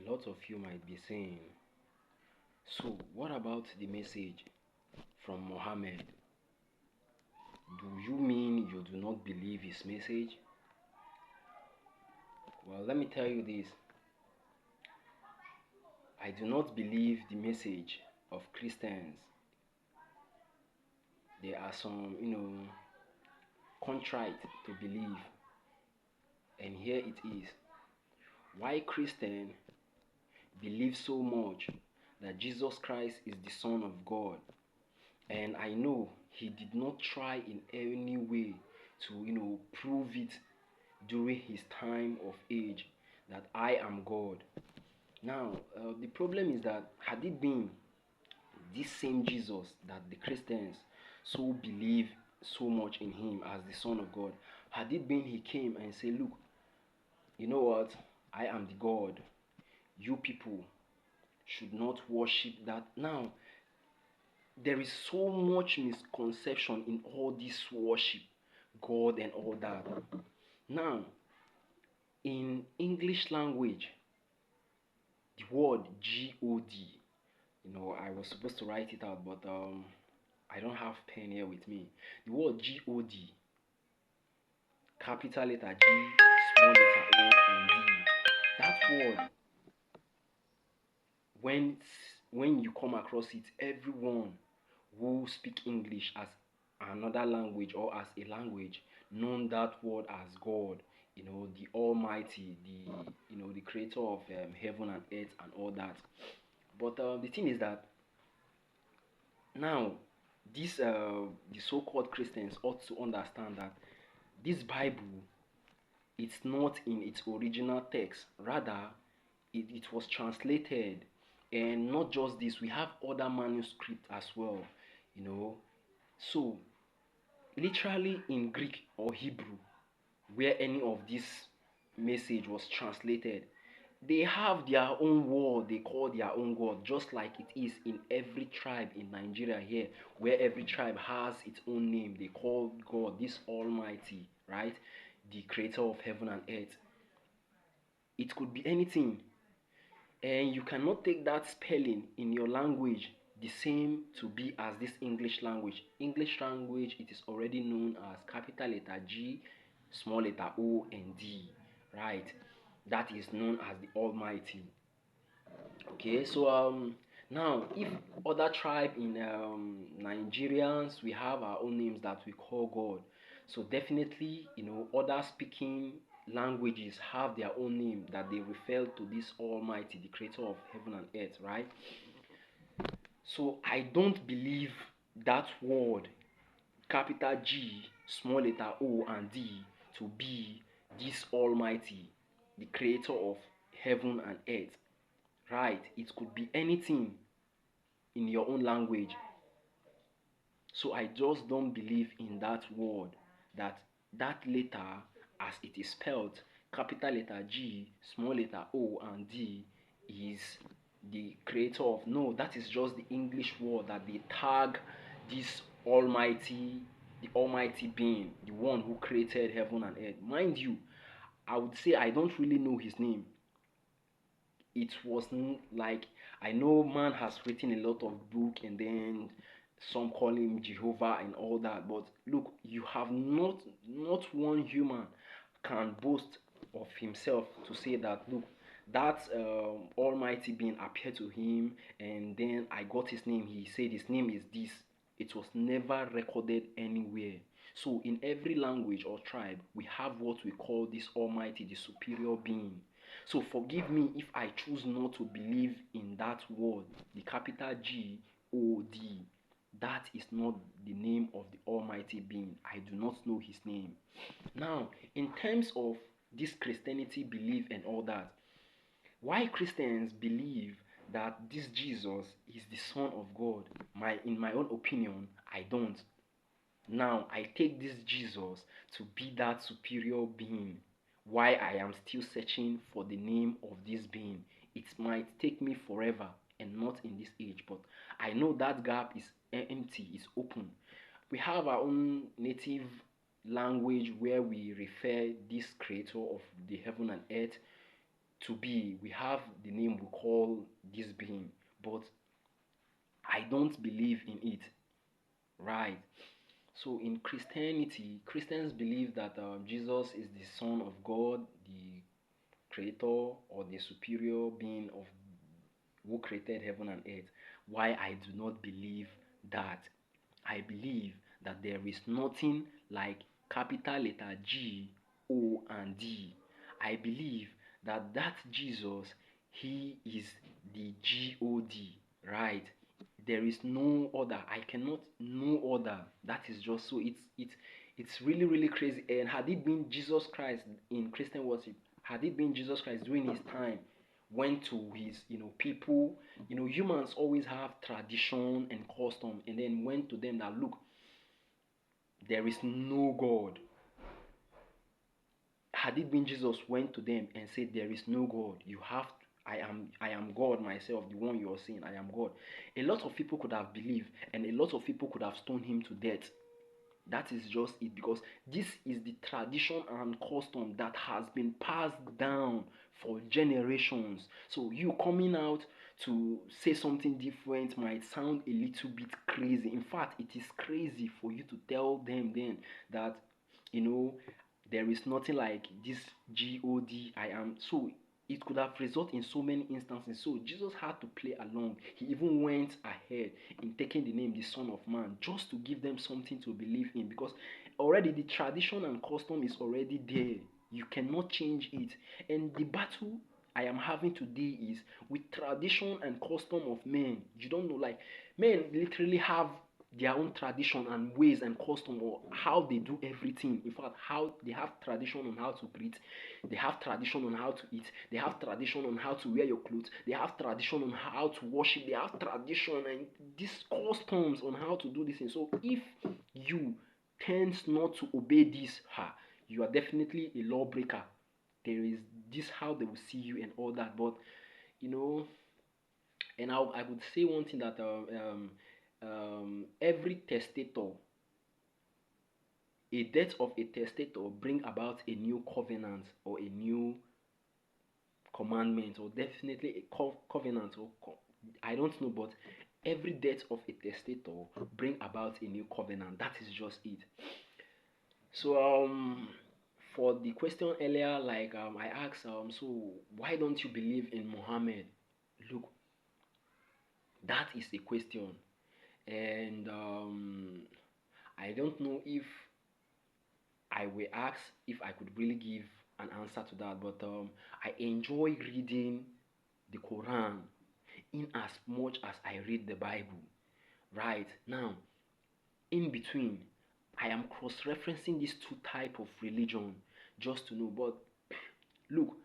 A lot of you might be saying, so what about the message from Muhammad? Do you mean you do not believe his message? Well, let me tell you this. I do not believe the message of Christians. There are some, contrite to believe. And here it is. Why Christians believe so much that Jesus Christ is the Son of God. And I know he did not try in any way to, prove it during his time of age that I am God. Now, the problem is that had it been this same Jesus that the Christians so believe so much in him as the Son of God, had it been he came and said, look, you know what? I am the God. You people should not worship that. Now, there is so much misconception in all this worship, God and all that. Now, in English language, the word God, I was supposed to write it out, but I don't have pen here with me. The word God, capital letter G, small letter O, and D. That word, when when you come across it, everyone who speak English as another language or as a language known that word as God, the Almighty, the Creator of heaven and earth and all that. But the thing is that now the so-called Christians ought to understand that this Bible, it's not in its original text. Rather, it was translated, and not just this, we have other manuscripts as well, you know. So, literally in Greek or Hebrew, where any of this message was translated, they have their own word they call their own God, just like it is in every tribe in Nigeria here, where every tribe has its own name. They call God this Almighty, right? The creator of heaven and earth. It could be anything, and you cannot take that spelling in your language the same to be as this English language. English language, it is already known as capital letter G, small letter O, and D, right? That is known as the Almighty. Okay, so now if other tribe in Nigerians, we have our own names that we call God. So definitely, other speaking languages have their own name that they refer to this Almighty, the creator of heaven and earth, right? So I don't believe that word, capital G, small letter O and D, to be this Almighty, the creator of heaven and earth. Right? It could be anything in your own language. So I just don't believe in that word, that letter as it is spelled, capital letter G, small letter O and D, is the creator of. No, that is just the English word that they tag this almighty, the almighty being, the one who created heaven and earth. Mind you, I would say I don't really know his name. It wasn't like, I know man has written a lot of book, and then some call him Jehovah and all that, but look, you have not one human can boast of himself to say that, look, that almighty being appeared to him, and then I got his name, he said his name is this. It was never recorded anywhere. So in every language or tribe, we have what we call this almighty, the superior being. So forgive me if I choose not to believe in that word, the capital God. That is not the name of the Almighty Being. I do not know his name. Now, in terms of this Christianity belief and all that, why Christians believe that this Jesus is the Son of God, in my own opinion, I don't. Now, I take this Jesus to be that superior being. Why I am still searching for the name of this being. It might take me forever and not in this age, but I know that gap is empty, is open. We have our own native language where we refer this creator of the heaven and earth to be. We have the name we call this being, but I don't believe in it, right? So in Christianity, Christians believe that Jesus is the Son of God, the Creator or the superior being of who created heaven and earth. Why I do not believe that? I believe that there is nothing like capital letter G, O, and D. I believe that Jesus, he is the God, right? There is no other. I cannot no other. That is just so. It's really really crazy. And had it been Jesus Christ in Christian worship, had it been Jesus Christ during his time, went to his people, humans always have tradition and custom, and then went to them that look, there is no God. Had it been Jesus went to them and said there is no God, you have to, I am God myself, the one you are seeing, I am God. A lot of people could have believed, and a lot of people could have stoned him to death. That is just it, because this is the tradition and custom that has been passed down for generations. So you coming out to say something different might sound a little bit crazy. In fact, it is crazy for you to tell them then that you know there is nothing like this God, I am. So it could have resulted in so many instances. So Jesus had to play along. He even went ahead in taking the name the Son of Man, just to give them something to believe in, because already the tradition and custom is already there. You cannot change it. And the battle I am having today is with tradition and custom of men. You don't know, like, men literally have their own tradition and ways and custom, or how they do everything. In fact, how they have tradition on how to breathe, they have tradition on how to eat, they have tradition on how to wear your clothes, they have tradition on how to worship, they have tradition and these customs on how to do this thing. So if you tends not to obey this, you are definitely a lawbreaker. There is this how they will see you and all that. But you know and I would say one thing, that every testator, a death of a testator bring about a new covenant or a new commandment, or definitely a covenant, or I don't know, but every death of a testator bring about a new covenant. That is just it. So for the question earlier, like I asked, so why don't you believe in Muhammad? Look, that is a question, and I don't know if I will ask if I could really give an answer to that, but I enjoy reading the Quran in as much as I read the Bible. Right now, in between, I am cross-referencing these two type of religion just to know. But look,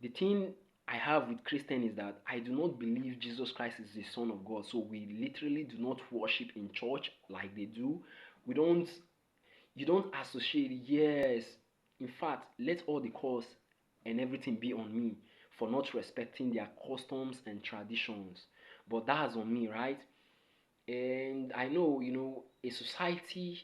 the thing I have with Christian is that I do not believe Jesus Christ is the Son of God. So we literally do not worship in church like they do. We don't You don't associate. Yes, in fact, let all the cause and everything be on me for not respecting their customs and traditions. But that's on me, right? And I know, a society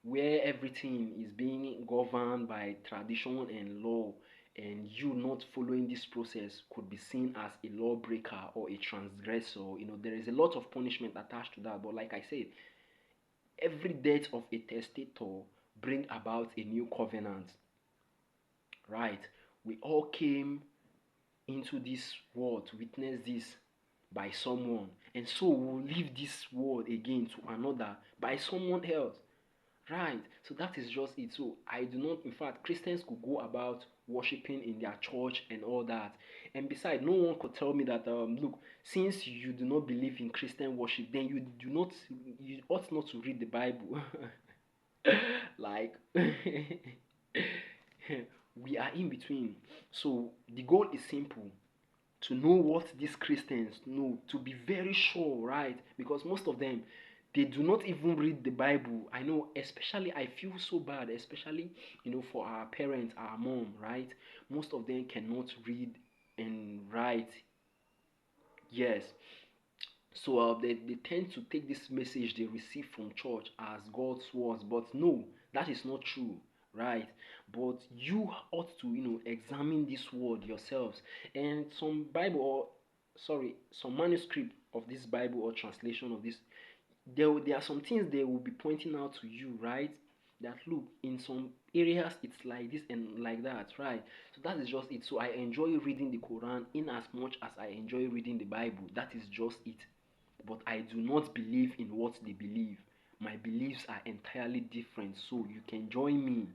where everything is being governed by tradition and law, and you not following this process could be seen as a lawbreaker or a transgressor. There is a lot of punishment attached to that. But like I said, every death of a testator bring about a new covenant, right? We all came into this world to witness this by someone, and so we'll leave this world again to another by someone else, right? So that is just it. So I do not, in fact, Christians could go about worshiping in their church and all that, and besides, no one could tell me that look, since you do not believe in Christian worship, then you ought not to read the Bible. Like we are in between. So the goal is simple: to know what these Christians know, to be very sure, right? Because most of them, they do not even read the Bible. I know, especially, I feel so bad, especially, for our parents, our mom, right? Most of them cannot read and write. Yes. So they tend to take this message they receive from church as God's words. But no, that is not true. right? But you ought to, examine this word yourselves. And some Bible, or sorry, some manuscript of this Bible or translation of this, there are some things they will be pointing out to you, right? That look, in some areas it's like this and like that, right? So that is just it. So I enjoy reading the Quran in as much as I enjoy reading the Bible. That is just it. But I do not believe in what they believe. My beliefs are entirely different. So you can join me.